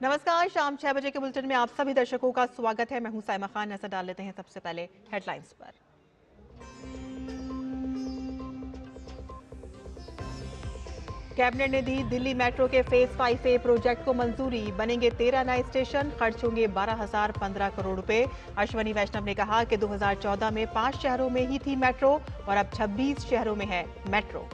नमस्कार। शाम 6 बजे के बुलेटिन में आप सभी दर्शकों का स्वागत है। मैं हूं साइमा खान। नजर डाल लेते हैं सबसे पहले हेडलाइंस पर। कैबिनेट ने दी दिल्ली मेट्रो के फेज 5A प्रोजेक्ट को मंजूरी। बनेंगे 13 नए स्टेशन, खर्च होंगे 12,015 करोड़ रुपए। अश्वनी वैष्णव ने कहा कि 2014 में 5 शहरों में ही थी मेट्रो और अब 26 शहरों में है मेट्रो।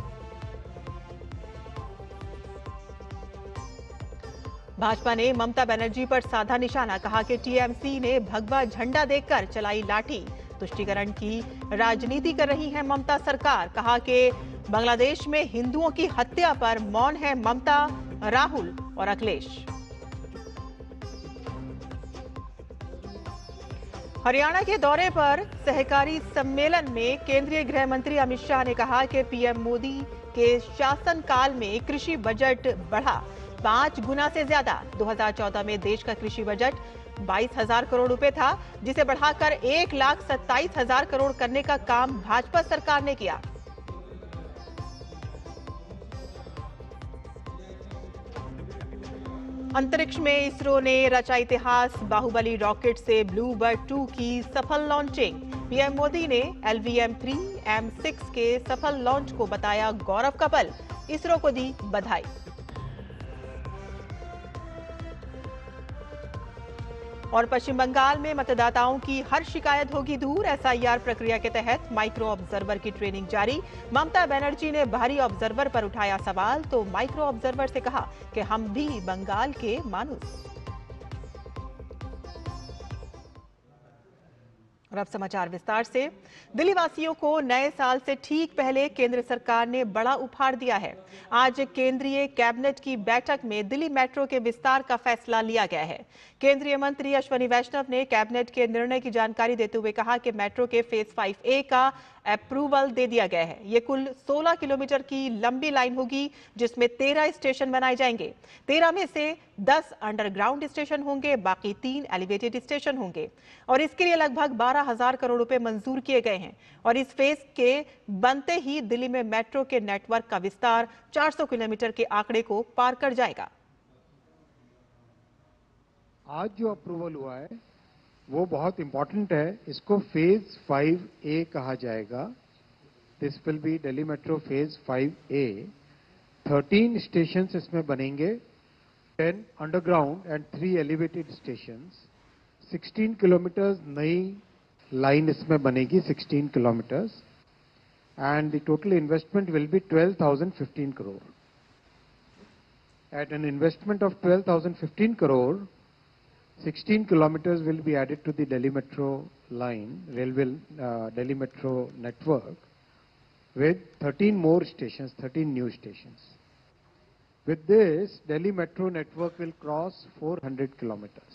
भाजपा ने ममता बनर्जी पर साधा निशाना। कहा कि टीएमसी ने भगवा झंडा देखकर चलाई लाठी। तुष्टीकरण की राजनीति कर रही है ममता सरकार। कहा कि बांग्लादेश में हिंदुओं की हत्या पर मौन है ममता, राहुल और अखिलेश। हरियाणा के दौरे पर सहकारी सम्मेलन में केंद्रीय गृह मंत्री अमित शाह ने कहा कि पीएम मोदी के शासनकाल में कृषि बजट बढ़ा 5 गुना से ज्यादा। 2014 में देश का कृषि बजट 22,000 करोड़ रुपए था, जिसे बढ़ाकर 1,27,000 करोड़ करने का काम भाजपा सरकार ने किया। अंतरिक्ष में इसरो ने रचा इतिहास। बाहुबली रॉकेट से ब्लू बर्ड 2 की सफल लॉन्चिंग। पीएम मोदी ने LVM-3 M6 के सफल लॉन्च को बताया गौरव का पल। इसरो को दी बधाई। और पश्चिम बंगाल में मतदाताओं की हर शिकायत होगी दूर। SIR प्रक्रिया के तहत माइक्रो ऑब्जर्वर की ट्रेनिंग जारी। ममता बनर्जी ने बाहरी ऑब्जर्वर पर उठाया सवाल, तो माइक्रो ऑब्जर्वर से कहा कि हम भी बंगाल के मानुस। और अब समाचार विस्तार से। दिल्ली वासियों को नए साल से ठीक पहले केंद्र सरकार ने बड़ा उपहार दिया है। आज केंद्रीय कैबिनेट की बैठक में दिल्ली मेट्रो के विस्तार का फैसला लिया गया है। केंद्रीय मंत्री अश्वनी वैष्णव ने कैबिनेट के निर्णय की जानकारी देते हुए कहा कि मेट्रो के फेज 5A का अप्रूवल दे दिया गया है। ये कुल 16 किलोमीटर की लंबी लाइन होगी, जिसमें 13 स्टेशन बनाए जाएंगे। 13 में से 10 अंडरग्राउंड स्टेशन होंगे, बाकी 3 एलिवेटेड स्टेशन होंगे। और इसके लिए लगभग 12,000 करोड़ रुपए मंजूर किए गए हैं। और इस फेज के बनते ही दिल्ली में मेट्रो के नेटवर्क का विस्तार 400 किलोमीटर के आंकड़े को पार कर जाएगा। आज जो अप्रूवल हुआ है वो बहुत इंपॉर्टेंट है। इसको फेज 5A कहा जाएगा। This will be Delhi metro phase 5A। 13 station इसमें बनेंगे, 10 underground and 3 elevated station. 16 kilometres नई लाइन इसमें बनेगी, 16 kilometres, and the total investment will be 12,015 crore. At an investment of 12,015 crore, 16 kilometers will be added to the Delhi Metro line, Delhi Metro network, with 13 more stations, 13 new stations. With this, Delhi Metro network will cross 400 kilometers.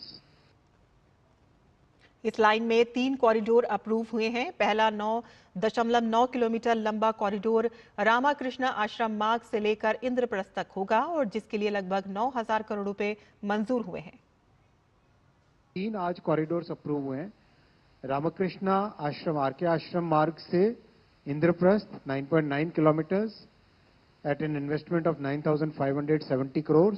इस line में 3 corridor approve हुए हैं। पहला 9.9 kilometre लंबा corridor Ramakrishna आश्रम मार्ग से लेकर इंद्रप्रस्थ तक होगा, और जिसके लिए लगभग 9,000 करोड़ रुपए मंजूर हुए हैं। 3 आज कॉरिडोर्स अप्रूव हुए हैं। रामकृष्णा आश्रम आरके आश्रम मार्ग से Indraprastha 9.9 kilometres at an investment of 9,570 crore.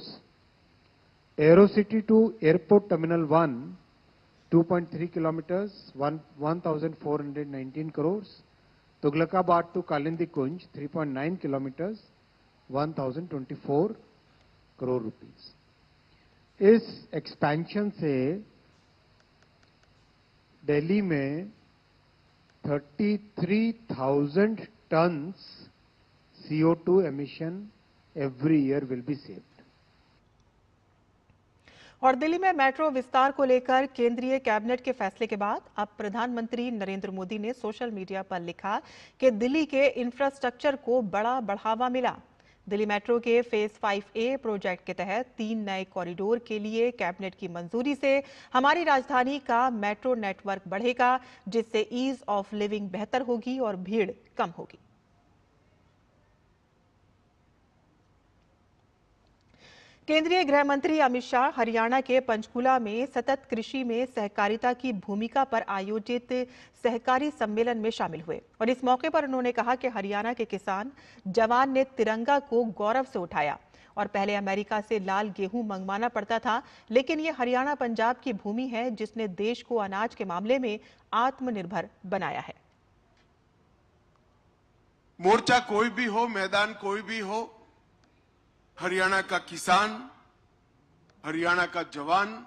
Aerocity to airport terminal 1 2.3 kilometers, 1,419 crores. Tughlakabad to Kalindi Kunj 3.9 kilometers, 1,024 crore rupees. इस एक्सपेंशन से दिल्ली में 33,000 tons CO2 emission every year will be saved. और दिल्ली में मेट्रो विस्तार को लेकर केंद्रीय कैबिनेट के फैसले के बाद अब प्रधानमंत्री नरेंद्र मोदी ने सोशल मीडिया पर लिखा कि दिल्ली के इंफ्रास्ट्रक्चर को बड़ा बढ़ावा मिला। दिल्ली मेट्रो के फेज 5A प्रोजेक्ट के तहत 3 नए कॉरिडोर के लिए कैबिनेट की मंजूरी से हमारी राजधानी का मेट्रो नेटवर्क बढ़ेगा, जिससे ईज ऑफ लिविंग बेहतर होगी और भीड़ कम होगी। केंद्रीय गृह मंत्री अमित शाह हरियाणा के पंचकुला में सतत कृषि में सहकारिता की भूमिका पर आयोजित सहकारी सम्मेलन में शामिल हुए, और इस मौके पर उन्होंने कहा कि हरियाणा के किसान जवान ने तिरंगा को गौरव से उठाया। और पहले अमेरिका से लाल गेहूं मंगवाना पड़ता था, लेकिन ये हरियाणा पंजाब की भूमि है जिसने देश को अनाज के मामले में आत्मनिर्भर बनाया है। मोर्चा कोई भी हो, मैदान कोई भी हो, हरियाणा का किसान, हरियाणा का जवान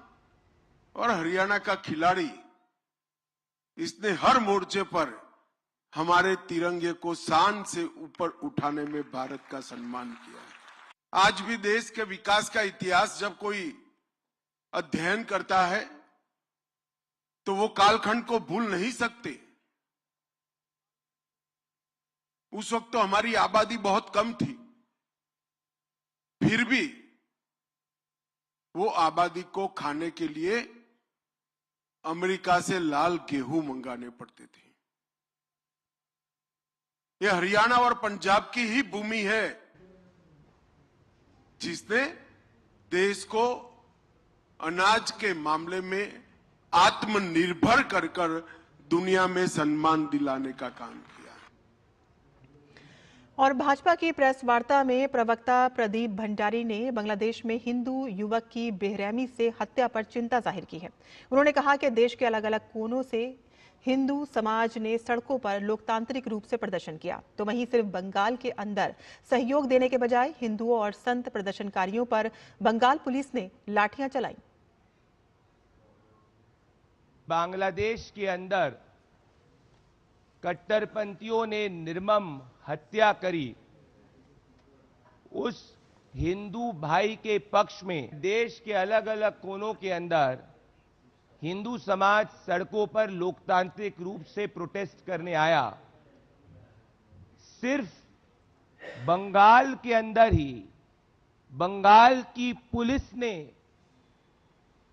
और हरियाणा का खिलाड़ी, इसने हर मोर्चे पर हमारे तिरंगे को शान से ऊपर उठाने में भारत का सम्मान किया है। आज भी देश के विकास का इतिहास जब कोई अध्ययन करता है तो वो कालखंड को भूल नहीं सकते। उस वक्त तो हमारी आबादी बहुत कम थी, फिर भी वो आबादी को खाने के लिए अमेरिका से लाल गेहूं मंगाने पड़ते थे। ये हरियाणा और पंजाब की ही भूमि है जिसने देश को अनाज के मामले में आत्मनिर्भर कर कर दुनिया में सम्मान दिलाने का काम किया। और भाजपा की प्रेस वार्ता में प्रवक्ता प्रदीप भंडारी ने बांग्लादेश में हिंदू युवक की बेरहमी से हत्या पर चिंता जाहिर की है। उन्होंने कहा कि देश के अलग अलग कोनों से हिंदू समाज ने सड़कों पर लोकतांत्रिक रूप से प्रदर्शन किया, तो वहीं सिर्फ बंगाल के अंदर सहयोग देने के बजाय हिंदुओं और संत प्रदर्शनकारियों पर बंगाल पुलिस ने लाठियां चलाई। बांग्लादेश के अंदर कट्टरपंथियों ने निर्मम हत्या करी, उस हिंदू भाई के पक्ष में देश के अलग अलग कोनों के अंदर हिंदू समाज सड़कों पर लोकतांत्रिक रूप से प्रोटेस्ट करने आया। सिर्फ बंगाल के अंदर ही बंगाल की पुलिस ने,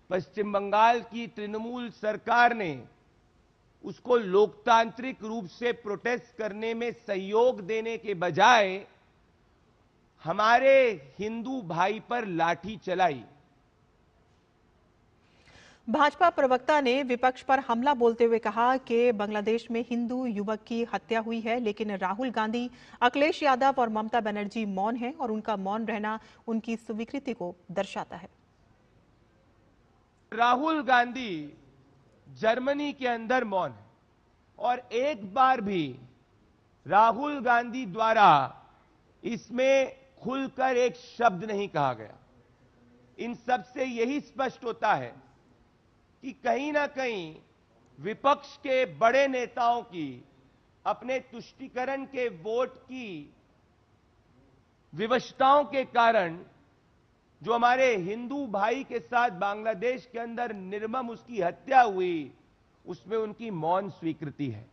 पश्चिम बंगाल की तृणमूल सरकार ने उसको लोकतांत्रिक रूप से प्रोटेस्ट करने में सहयोग देने के बजाय हमारे हिंदू भाई पर लाठी चलाई। भाजपा प्रवक्ता ने विपक्ष पर हमला बोलते हुए कहा कि बांग्लादेश में हिंदू युवक की हत्या हुई है, लेकिन राहुल गांधी, अखिलेश यादव और ममता बनर्जी मौन हैं और उनका मौन रहना उनकी स्वीकृति को दर्शाता है। राहुल गांधी जर्मनी के अंदर मौन है और एक बार भी राहुल गांधी द्वारा इसमें खुलकर एक शब्द नहीं कहा गया। इन सब से यही स्पष्ट होता है कि कहीं ना कहीं विपक्ष के बड़े नेताओं की अपने तुष्टीकरण के वोट की विवशताओं के कारण जो हमारे हिंदू भाई के साथ बांग्लादेश के अंदर निर्मम उसकी हत्या हुई, उसमें उनकी मौन स्वीकृति है।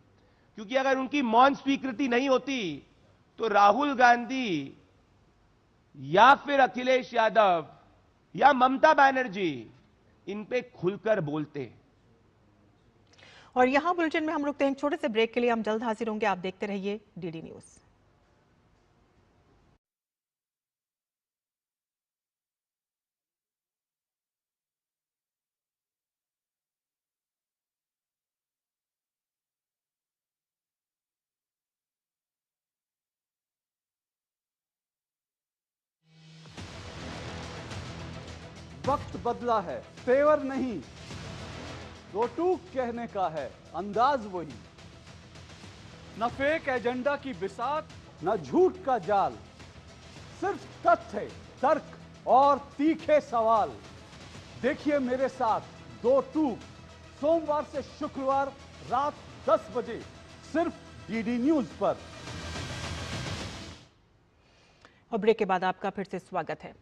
क्योंकि अगर उनकी मौन स्वीकृति नहीं होती तो राहुल गांधी या फिर अखिलेश यादव या ममता बनर्जी इन पे खुलकर बोलते। और यहां बुलेटिन में हम रुकते हैं एक छोटे से ब्रेक के लिए। हम जल्द हाजिर होंगे, आप देखते रहिए डीडी न्यूज। वक्त बदला है, तेवर नहीं, दो टूक कहने का है अंदाज वही। न फेक एजेंडा की बिसात, न झूठ का जाल, सिर्फ तथ्य, तर्क और तीखे सवाल। देखिए मेरे साथ दो टूक, सोमवार से शुक्रवार रात 10 बजे सिर्फ डीडी न्यूज पर। और ब्रेक के बाद आपका फिर से स्वागत है।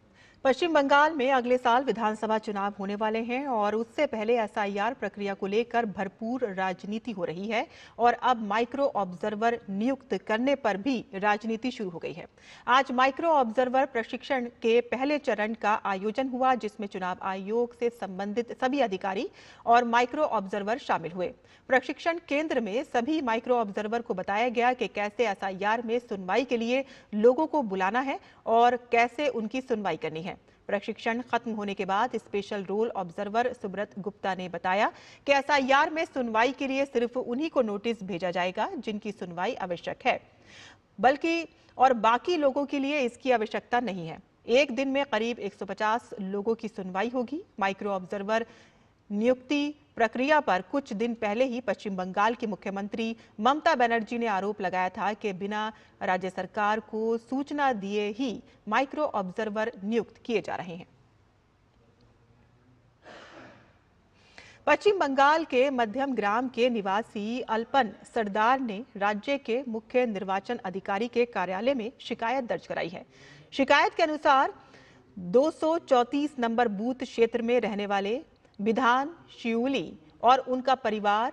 पश्चिम बंगाल में अगले साल विधानसभा चुनाव होने वाले हैं और उससे पहले एसआईआर प्रक्रिया को लेकर भरपूर राजनीति हो रही है और अब माइक्रो ऑब्जर्वर नियुक्त करने पर भी राजनीति शुरू हो गई है। आज माइक्रो ऑब्जर्वर प्रशिक्षण के पहले चरण का आयोजन हुआ, जिसमें चुनाव आयोग से संबंधित सभी अधिकारी और माइक्रो ऑब्जर्वर शामिल हुए। प्रशिक्षण केंद्र में सभी माइक्रो ऑब्जर्वर को बताया गया कि कैसे एसआईआर में सुनवाई के लिए लोगों को बुलाना है और कैसे उनकी सुनवाई करनी है। प्रशिक्षण खत्म होने के बाद special roll observer Subrata Gupta ने बताया कि एसआईआर में सुनवाई के लिए सिर्फ उन्हीं को नोटिस भेजा जाएगा जिनकी सुनवाई आवश्यक है, बल्कि और बाकी लोगों के लिए इसकी आवश्यकता नहीं है। एक दिन में करीब 150 लोगों की सुनवाई होगी। माइक्रो ऑब्जर्वर नियुक्ति प्रक्रिया पर कुछ दिन पहले ही पश्चिम बंगाल की मुख्यमंत्री ममता बनर्जी ने आरोप लगाया था कि बिना राज्य सरकार को सूचना दिए ही माइक्रो ऑब्जर्वर नियुक्त किए जा रहे हैं। पश्चिम बंगाल के मध्यम ग्राम के निवासी अल्पन सरदार ने राज्य के मुख्य निर्वाचन अधिकारी के कार्यालय में शिकायत दर्ज कराई है। शिकायत के अनुसार 234 नंबर बूथ क्षेत्र में रहने वाले विधान शियूली और उनका परिवार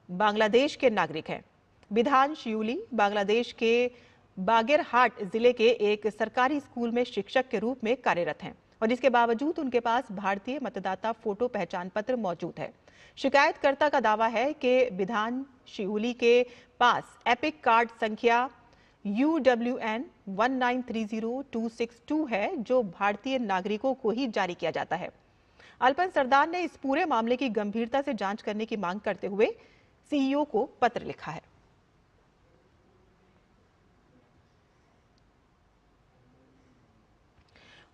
बांग्लादेश के नागरिक हैं। विधान शियूली बांग्लादेश के बागेरहाट जिले के एक सरकारी स्कूल में शिक्षक के रूप में कार्यरत हैं और इसके बावजूद उनके पास भारतीय मतदाता फोटो पहचान पत्र मौजूद है। शिकायतकर्ता का दावा है कि विधान शियूली के पास एपिक कार्ड संख्या UWN 1930262 है, जो भारतीय नागरिकों को ही जारी किया जाता है। अल्पन सरदार ने इस पूरे मामले की गंभीरता से जांच करने की मांग करते हुए CEO को पत्र लिखा है।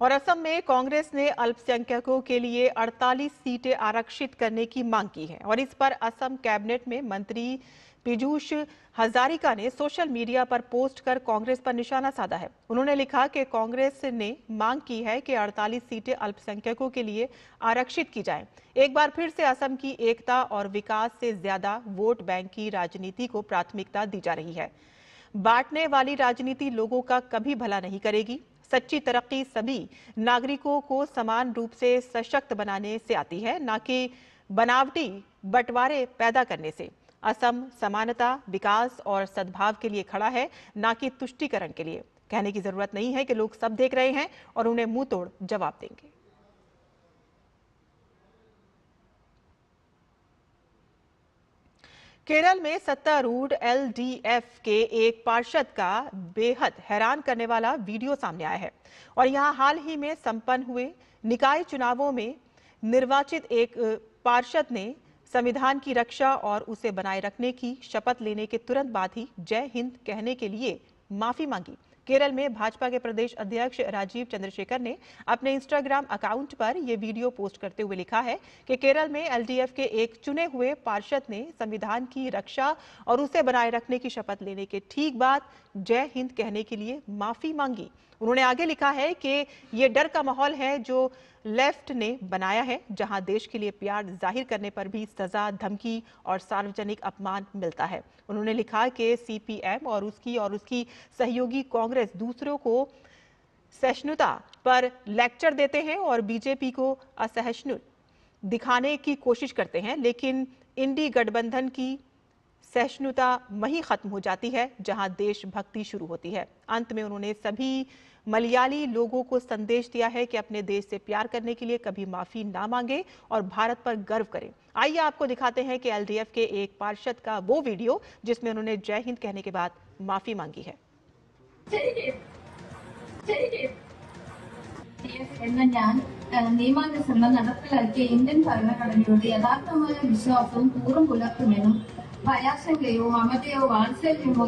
और असम में कांग्रेस ने अल्पसंख्यकों के लिए 48 सीटें आरक्षित करने की मांग की है और इस पर असम कैबिनेट में मंत्री पीयूष हजारिका ने सोशल मीडिया पर पोस्ट कर कांग्रेस पर निशाना साधा है। उन्होंने लिखा कि कांग्रेस ने मांग की है कि 48 सीटें अल्पसंख्यकों के लिए आरक्षित की जाएं। एक बार फिर से असम की एकता और विकास से ज्यादा वोट बैंक की राजनीति को प्राथमिकता दी जा रही है। बांटने वाली राजनीति लोगों का कभी भला नहीं करेगी। सच्ची तरक्की सभी नागरिकों को समान रूप से सशक्त बनाने से आती है, न कि बनावटी बंटवारे पैदा करने से। असम समानता, विकास और सद्भाव के लिए खड़ा है, न कि तुष्टीकरण के लिए। कहने की जरूरत नहीं है कि लोग सब देख रहे हैं और उन्हें मुंह तोड़ जवाब देंगे। केरल में सत्तारूढ़ LDF के एक पार्षद का बेहद हैरान करने वाला वीडियो सामने आया है और यहां हाल ही में संपन्न हुए निकाय चुनावों में निर्वाचित एक पार्षद ने संविधान की रक्षा और उसे बनाए रखने की शपथ लेने के तुरंत बाद ही जय हिंद कहने के लिए माफी मांगी। केरल में भाजपा के प्रदेश अध्यक्ष राजीव चंद्रशेखर ने अपने इंस्टाग्राम अकाउंट पर यह वीडियो पोस्ट करते हुए लिखा है कि केरल में LDF के एक चुने हुए पार्षद ने संविधान की रक्षा और उसे बनाए रखने की शपथ लेने के ठीक बाद जय हिंद कहने के लिए माफी मांगी। उन्होंने आगे लिखा है कि ये डर का माहौल है जो लेफ्ट ने बनाया है, जहां देश के लिए प्यार जाहिर करने पर भी सजा, धमकी और सार्वजनिक अपमान मिलता है। उन्होंने लिखा कि CPM और उसकी सहयोगी कांग्रेस दूसरों को सहिष्णुता पर लेक्चर देते हैं और बीजेपी को असहिष्णु दिखाने की कोशिश करते हैं, लेकिन इंडी गठबंधन की सहिष्णुता वहीं खत्म हो जाती है जहां देशभक्ति शुरू होती है। अंत में उन्होंने सभी मलयाली लोगों को संदेश दिया है कि अपने देश से प्यार करने के लिए कभी माफी ना मांगे और भारत पर गर्व करें। आइए आपको दिखाते हैं कि LDF के एक पार्षद का वो वीडियो जिसमें उन्होंने जय हिंद कहने के बाद माफी मांगी है। നിയമാനുസരണം നടപ്പിലാക്കിയ ഇന്ത്യൻ ഭരണഘടനയോട് യഥാർത്ഥമായ വിശ്വാസവും കൂറും പുലർത്തുമെന്നും ഭയാശങ്കയോ മമതയോ വാത്സല്യമോ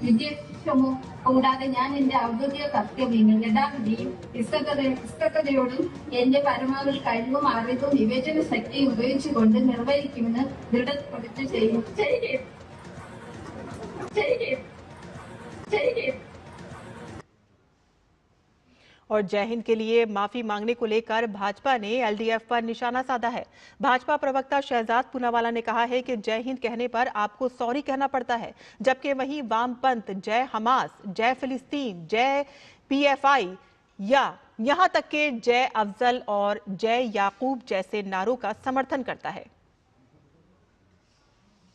വിദ്വേഷമോ കൂടാതെ ഞാൻ എന്റെ ഔദ്യോഗിക കർത്തവ്യങ്ങൾ യഥാവിധിയും നിസ്സംഗതയോടും എന്റെ പരമാവധി കഴിവും അറിവും വിവേചന ശക്തിയും ഉപയോഗിച്ചുകൊണ്ട് നിർവഹിക്കുമെന്ന് ദൃഢപ്രതിജ്ഞ ചെയ്യുന്നു. और जय हिंद के लिए माफी मांगने को लेकर भाजपा ने LDF पर निशाना साधा है। भाजपा प्रवक्ता शहजाद पूनावाला ने कहा है कि जय हिंद कहने पर आपको सॉरी कहना पड़ता है, जबकि वहीं वामपंथ जय हमास, जय फिलिस्तीन, जय PFI या यहां तक के जय अफजल और जय याकूब जैसे नारों का समर्थन करता है।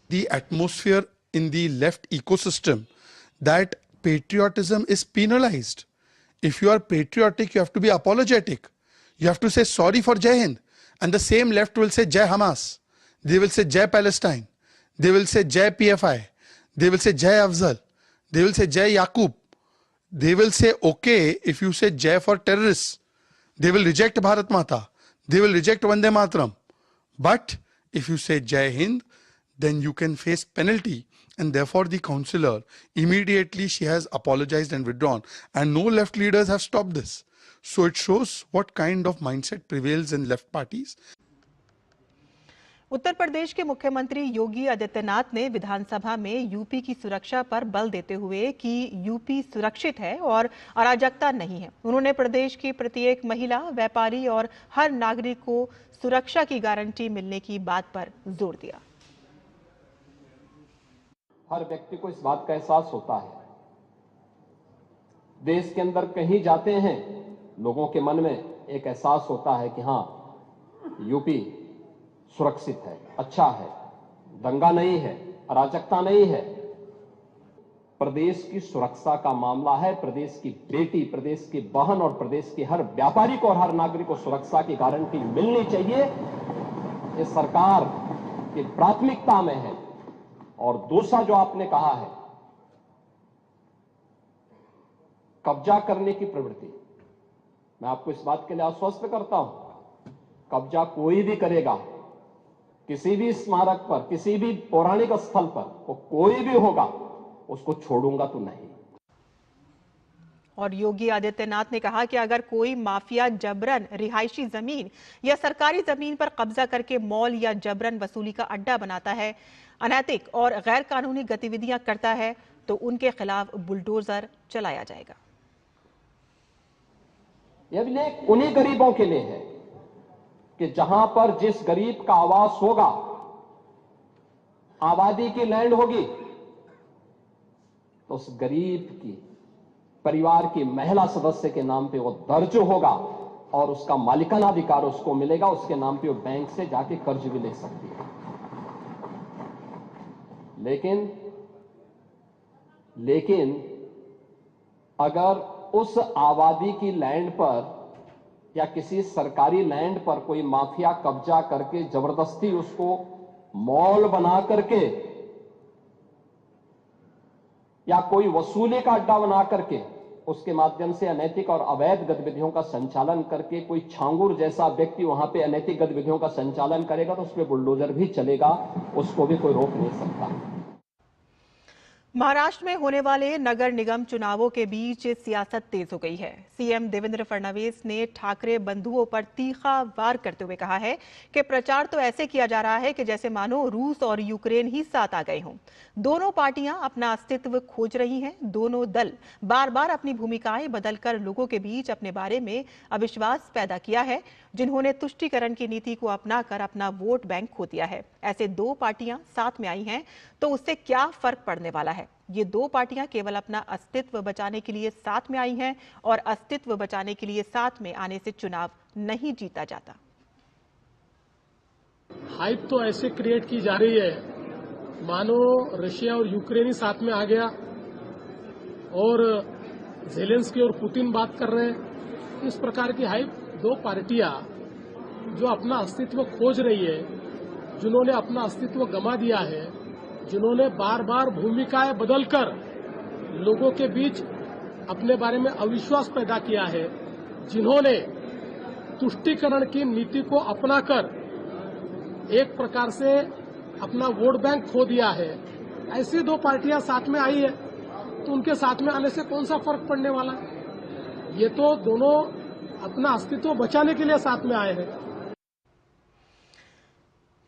The atmosphere in the left ecosystem that patriotism is penalized. If you are patriotic, you have to be apologetic. You have to say sorry for Jai Hind. And the same left will say Jai Hamas. They will say Jai Palestine. They will say Jai PFI. They will say Jai Afzal. They will say Jai Yaqub. They will say okay if you say Jai for terrorists. They will reject Bharat Mata. They will reject Vande Mataram. But if you say Jai Hind, then you can face penalty. and therefore the councillor immediately she has apologized and withdrawn, and no left leaders have stopped this. So it shows what kind of mindset prevails in left parties. Uttar Pradesh के मुख्यमंत्री योगी आदित्यनाथ ने विधानसभा में UP की सुरक्षा पर बल देते हुए कि यूपी सुरक्षित है और अराजकता नहीं है। उन्होंने प्रदेश की प्रत्येक महिला, व्यापारी और हर नागरिक को सुरक्षा की गारंटी मिलने की बात पर जोर दिया। हर व्यक्ति को इस बात का एहसास होता है, देश के अंदर कहीं जाते हैं लोगों के मन में एक एहसास होता है कि हां, यूपी सुरक्षित है, अच्छा है, दंगा नहीं है, अराजकता नहीं है। प्रदेश की सुरक्षा का मामला है। प्रदेश की बेटी, प्रदेश की बहन और प्रदेश के हर व्यापारी को और हर नागरिक को सुरक्षा की गारंटी मिलनी चाहिए। ये सरकार की प्राथमिकता में है। और दूसरा जो आपने कहा है, कब्जा करने की प्रवृत्ति, मैं आपको इस बात के लिए आश्वस्त करता हूं, कब्जा कोई भी करेगा, किसी भी स्मारक पर, किसी भी पौराणिक स्थल पर, वो कोई भी होगा, उसको छोड़ूंगा तो नहीं। और योगी आदित्यनाथ ने कहा कि अगर कोई माफिया जबरन रिहायशी जमीन या सरकारी जमीन पर कब्जा करके मॉल या जबरन वसूली का अड्डा बनाता है, अनैतिक और गैर कानूनी गतिविधियां करता है, तो उनके खिलाफ बुलडोजर चलाया जाएगा। यह भी उन्हीं गरीबों के लिए है कि जहां पर जिस गरीब का आवास होगा, आबादी की लैंड होगी, तो उस गरीब की परिवार की महिला सदस्य के नाम पे वो दर्ज होगा और उसका मालिकाना अधिकार उसको मिलेगा। उसके नाम पे वो बैंक से जाके कर्ज भी ले सकती है। लेकिन अगर उस आबादी की लैंड पर या किसी सरकारी लैंड पर कोई माफिया कब्जा करके जबरदस्ती उसको मॉल बना करके या कोई वसूली का अड्डा बना करके उसके माध्यम से अनैतिक और अवैध गतिविधियों का संचालन करके कोई छांगुर जैसा व्यक्ति वहां पे अनैतिक गतिविधियों का संचालन करेगा, तो उस पर बुलडोजर भी चलेगा, उसको भी कोई रोक नहीं सकता। महाराष्ट्र में होने वाले नगर निगम चुनावों के बीच सियासत तेज हो गई है। सीएम देवेंद्र फडणवीस ने ठाकरे बंधुओं पर तीखा वार करते हुए कहा है कि प्रचार तो ऐसे किया जा रहा है कि जैसे मानो रूस और यूक्रेन ही साथ आ गए हों। दोनों पार्टियां अपना अस्तित्व खोज रही हैं। दोनों दल बार बार अपनी भूमिकाएं बदलकर लोगों के बीच अपने बारे में अविश्वास पैदा किया है। जिन्होंने तुष्टीकरण की नीति को अपनाकर अपना वोट बैंक खो दिया है। ऐसे दो पार्टियां साथ में आई हैं तो उससे क्या फर्क पड़ने वाला है? ये दो पार्टियां केवल अपना अस्तित्व बचाने के लिए साथ में आई हैं और अस्तित्व बचाने के लिए साथ में आने से चुनाव नहीं जीता जाता। हाइप तो ऐसे क्रिएट की जा रही है मानो रशिया और यूक्रेन ही साथ में आ गया और ज़ेलेंस्की और पुतिन बात कर रहे हैं। इस प्रकार की हाइप दो पार्टियां जो अपना अस्तित्व खोज रही है, जिन्होंने अपना अस्तित्व गंवा दिया है, जिन्होंने बार बार भूमिकाएं बदलकर लोगों के बीच अपने बारे में अविश्वास पैदा किया है, जिन्होंने तुष्टीकरण की नीति को अपनाकर एक प्रकार से अपना वोट बैंक खो दिया है, ऐसी दो पार्टियां साथ में आई है तो उनके साथ में आने से कौन सा फर्क पड़ने वाला है? ये तो दोनों अपना अस्तित्व बचाने के लिए साथ में आए हैं।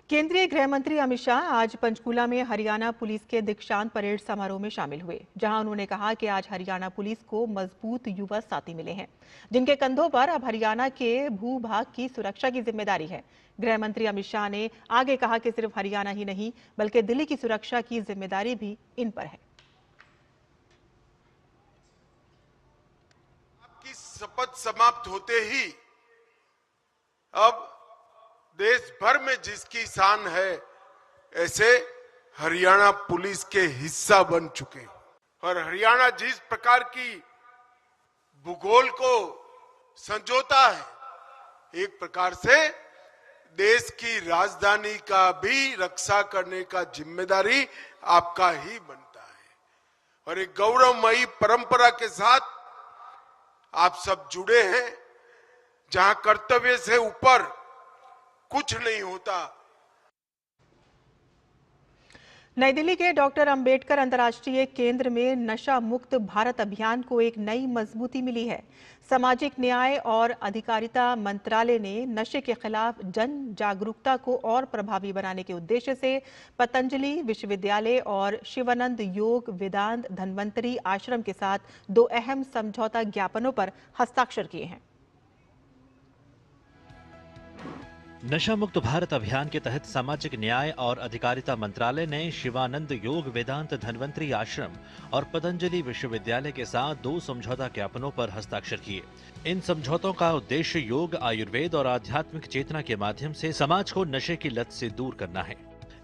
केंद्रीय गृह मंत्री अमित शाह आज पंचकूला में हरियाणा पुलिस के दीक्षांत परेड समारोह में शामिल हुए, जहां उन्होंने कहा कि आज हरियाणा पुलिस को मजबूत युवा साथी मिले हैं, जिनके कंधों पर अब हरियाणा के भूभाग की सुरक्षा की जिम्मेदारी है। गृह मंत्री अमित शाह ने आगे कहा कि सिर्फ हरियाणा ही नहीं बल्कि दिल्ली की सुरक्षा की जिम्मेदारी भी इन पर है। आपकी शपथ समाप्त होते ही अब देश भर में जिसकी शान है, ऐसे हरियाणा पुलिस के हिस्सा बन चुके हैं। और हरियाणा जिस प्रकार की भूगोल को संजोता है, एक प्रकार से देश की राजधानी का भी रक्षा करने का जिम्मेदारी आपका ही बनता है। और एक गौरवमयी परंपरा के साथ आप सब जुड़े हैं, जहां कर्तव्य से ऊपर कुछ नहीं होता। नई दिल्ली के डॉक्टर अंबेडकर अंतर्राष्ट्रीय केंद्र में नशा मुक्त भारत अभियान को एक नई मजबूती मिली है। सामाजिक न्याय और अधिकारिता मंत्रालय ने नशे के खिलाफ जन जागरूकता को और प्रभावी बनाने के उद्देश्य से पतंजलि विश्वविद्यालय और शिवानंद योग वेदांत धन्वंतरी आश्रम के साथ 2 अहम समझौता ज्ञापनों पर हस्ताक्षर किए हैं। नशा मुक्त भारत अभियान के तहत सामाजिक न्याय और अधिकारिता मंत्रालय ने शिवानंद योग वेदांत धन्वंतरी आश्रम और पतंजलि विश्वविद्यालय के साथ 2 समझौता ज्ञापनों पर हस्ताक्षर किए। इन समझौतों का उद्देश्य योग, आयुर्वेद और आध्यात्मिक चेतना के माध्यम से समाज को नशे की लत से दूर करना है।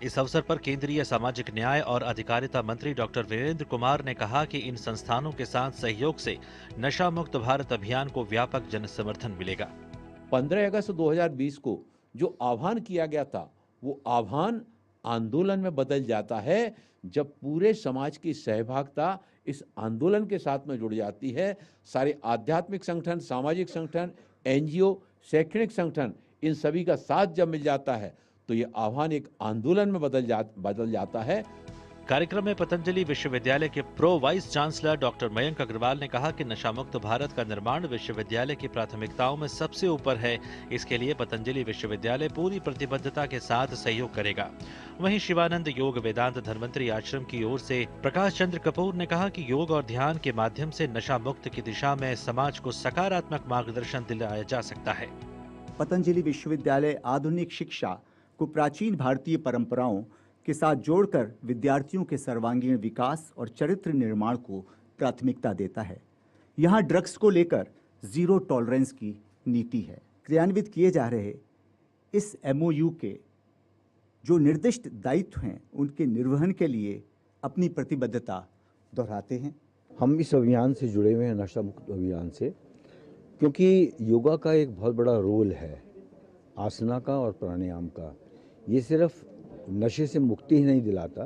इस अवसर पर केंद्रीय सामाजिक न्याय और अधिकारिता मंत्री डॉक्टर वीरेंद्र कुमार ने कहा कि इन संस्थानों के साथ सहयोग से नशा मुक्त भारत अभियान को व्यापक जन समर्थन मिलेगा। 15 अगस्त 2020 को जो आह्वान किया गया था वो आह्वान आंदोलन में बदल जाता है जब पूरे समाज की सहभागिता इस आंदोलन के साथ में जुड़ जाती है। सारे आध्यात्मिक संगठन, सामाजिक संगठन, एनजीओ, शैक्षणिक संगठन, इन सभी का साथ जब मिल जाता है तो ये आह्वान एक आंदोलन में बदल जाता है। कार्यक्रम में पतंजलि विश्वविद्यालय के pro vice chancellor doctor Mayank Agarwal ने कहा कि नशा मुक्त भारत का निर्माण विश्वविद्यालय की प्राथमिकताओं में सबसे ऊपर है। इसके लिए पतंजलि विश्वविद्यालय पूरी प्रतिबद्धता के साथ सहयोग करेगा। वहीं शिवानंद योग वेदांत धन्वंतरी आश्रम की ओर से प्रकाश चंद्र कपूर ने कहा कि योग और ध्यान के माध्यम से नशा मुक्त की दिशा में समाज को सकारात्मक मार्गदर्शन दिलाया जा सकता है। पतंजलि विश्वविद्यालय आधुनिक शिक्षा को प्राचीन भारतीय परंपराओं के साथ जोड़कर विद्यार्थियों के सर्वांगीण विकास और चरित्र निर्माण को प्राथमिकता देता है। यहाँ ड्रग्स को लेकर जीरो टॉलरेंस की नीति है। क्रियान्वित किए जा रहे इस MOU के जो निर्दिष्ट दायित्व हैं उनके निर्वहन के लिए अपनी प्रतिबद्धता दोहराते हैं। हम इस अभियान से जुड़े हुए हैं, नशा मुक्त अभियान से, क्योंकि योगा का एक बहुत बड़ा रोल है, आसना का और प्राणायाम का। ये सिर्फ नशे से मुक्ति ही नहीं दिलाता,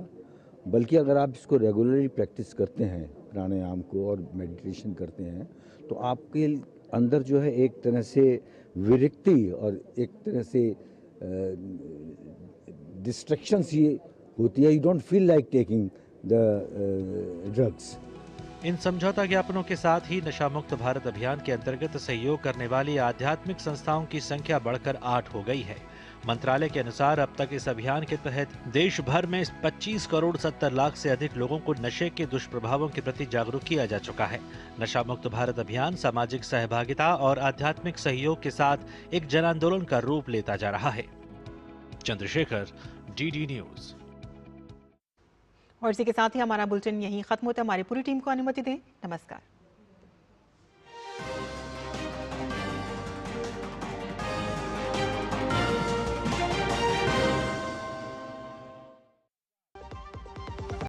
बल्कि अगर आप इसको रेगुलरली प्रैक्टिस करते हैं, प्राणायाम को और मेडिटेशन करते हैं, तो आपके अंदर जो है एक तरह से विरक्ति और एक तरह से डिस्ट्रैक्शन सी होती है। You don't feel like taking the drugs. इन समझौता ज्ञापनों के साथ ही नशा मुक्त भारत अभियान के अंतर्गत सहयोग करने वाली आध्यात्मिक संस्थाओं की संख्या बढ़कर 8 हो गई है। मंत्रालय के अनुसार अब तक इस अभियान के तहत देश भर में 25 करोड़ 70 लाख से अधिक लोगों को नशे के दुष्प्रभावों के प्रति जागरूक किया जा चुका है। नशा मुक्त भारत अभियान सामाजिक सहभागिता और आध्यात्मिक सहयोग के साथ एक जन आंदोलन का रूप लेता जा रहा है। Chandrashekhar, DD news. और इसी के साथ ही हमारा बुलेटिन यहीं खत्म होता है। हमारी पूरी टीम को अनुमति दें। नमस्कार।